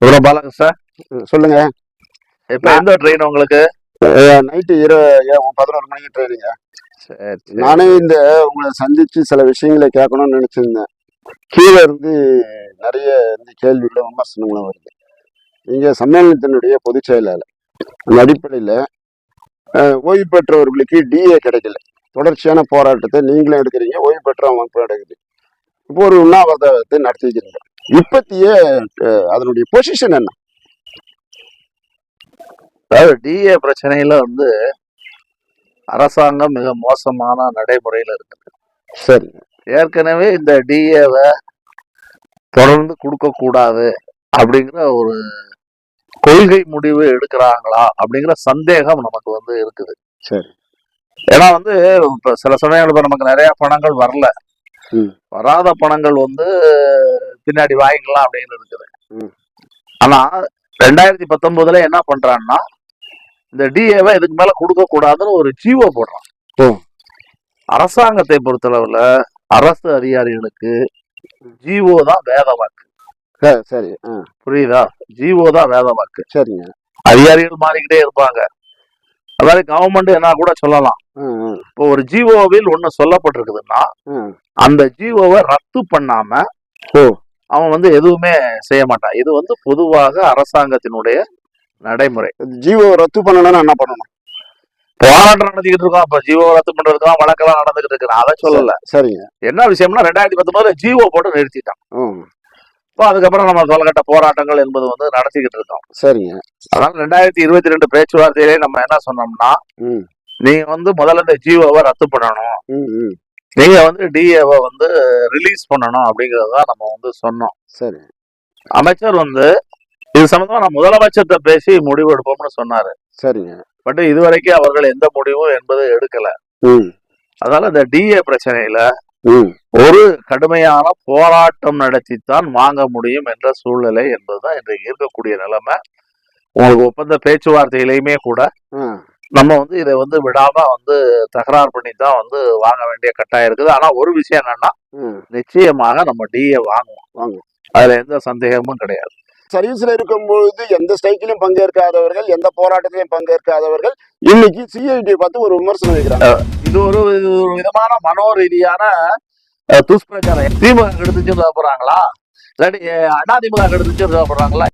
இவ்வளவு பாலங்க சார். சொல்லுங்க. இப்ப எந்த ட்ரெயின் உங்களுக்கு? நைட்டு 11 மணிக்கு ட்ரெயினுங்க. நானே உங்களை சந்திச்சு சில விஷயங்களை கேட்கணும்னு நினைச்சிருந்தேன். கீழே இருந்து நிறைய இந்த கேள்விகளும் விமர்சனங்களும் வருது. நீங்க சம்மேளனத்தினுடைய பொதுச் செயலாளர், அந்த அடிப்படையில் ஓய்வு பெற்றவர்களுக்கு டிஏ கிடைக்கல. தொடர்ச்சியான போராட்டத்தை நீங்களும் எடுக்கிறீங்க, ஓய்வு பெற்ற அமைப்பு எடுக்குது. இப்போ ஒரு உண்ணாவிரதத்தை நடத்திக்கிறீங்க. இப்பத்திய அதனுடைய பொசிஷன் என்ன? அதாவது டிஏ பிரச்சனையில அரசாங்கம் மிக மோசமான நடைமுறையில இருக்குது. சரி, ஏற்கனவே இந்த டிஏவை தொடர்ந்து கொடுக்க கூடாது அப்படிங்கிற ஒரு கொள்கை முடிவு எடுக்கிறாங்களா அப்படிங்கிற சந்தேகம் நமக்கு இருக்குது. சரி. ஏன்னா இப்ப சில சமயங்கள் இப்ப நமக்கு நிறைய பணங்கள் வரல, வராத பணங்கள் பின்னாடி வாங்கிக்கலாம் அப்படின்னு இருக்குது. ஆனா 2019 என்ன பண்றான்னா, இந்த டிஏவை இதுக்கு மேல கொடுக்க கூடாதுன்னு ஒரு ஜிஓ போடுறான். அரசாங்கத்தை பொறுத்தளவுல அரசு அதிகாரிகளுக்கு ஜிஓ தான் வேத வாக்கு. சரி, புரியுதா? ஜிஓ தான் வேத வாக்கு. சரிங்க. அதிகாரிகள் மாறிக்கிட்டே இருப்பாங்க. அதாவது கவர்மெண்ட் என்ன கூட சொல்லலாம். இப்போ ஒரு ஜிஓவில் ஒண்ணு சொல்லப்பட்டிருக்குதுன்னா அந்த ஜிஓவை ரத்து பண்ணாம அவன் எதுவுமே செய்ய மாட்டான். இது பொதுவாக அரசாங்கத்தினுடைய நடைமுறை. ஜிஓ ரத்து பண்ணணும்னா என்ன பண்ணணும்? போராட்டம் நடந்துகிட்டு இருக்கோம். அப்ப ஜிஓ ரத்து பண்றதுக்கு வழக்கெல்லாம் நடந்துகிட்டு இருக்கு. அதை சொல்லல. சரிங்க. என்ன விஷயம்னா 2019 ஜிஓ போட்டு நிறுத்திட்டான். இப்போ அதுக்கப்புறம் நம்ம தொலைக்கட்ட போராட்டங்கள் என்பது நடத்திக்கிட்டு இருக்கோம். சரிங்க. அதனால 2022 பேச்சுவார்த்தையிலே நம்ம என்ன சொன்னோம்னா, நீங்க முதல்ல இந்த ஜிஓவை ரத்து பண்ணணும், நீங்க டிஏவை ரிலீஸ் பண்ணணும் அப்படிங்கறதுதான் நம்ம சொன்னோம். சரி. அமைச்சர் இது சம்பந்தமா நான் முதலமைச்சர்கிட்ட பேசி முடிவு எடுப்போம்னு சொன்னாரு. சரிங்க. பட் இதுவரைக்கும் அவர்கள் எந்த முடிவும் என்பது எடுக்கல. அதனால இந்த டிஏ பிரச்சனையில ஒரு கடுமையான போராட்டம் நடத்தித்தான் வாங்க முடியும் என்ற சூழ்நிலை என்பதுதான் இன்றைக்கு இருக்கக்கூடிய நிலைமை. உங்களுக்கு ஒப்பந்த பேச்சுவார்த்தையிலையுமே கூட நம்ம இதை விடாம தகராறு பண்ணித்தான் வாங்க வேண்டிய கட்டாயம் இருக்குது. ஆனா ஒரு விஷயம் என்னன்னா, நிச்சயமாக நம்ம டிஏ வாங்குவோம். அதுல எந்த சந்தேகமும் கிடையாது. சர்வீஸ்ல இருக்கும்போது எந்த ஸ்ட்ரைக்கிலும் பங்கேற்காதவர்கள், எந்த போராட்டத்திலையும் பங்கேற்காதவர்கள் இன்னைக்கு சிஐடி பார்த்து ஒரு விமர்சனம் வைக்கிறாங்க. இது ஒரு விதமான மனோரீதியான துஷ்பிரச்சாரம். திமுக எடுத்துச்சு போறாங்களா, இல்லாட்டி அதிமுக எடுத்துச்சு போறாங்களா?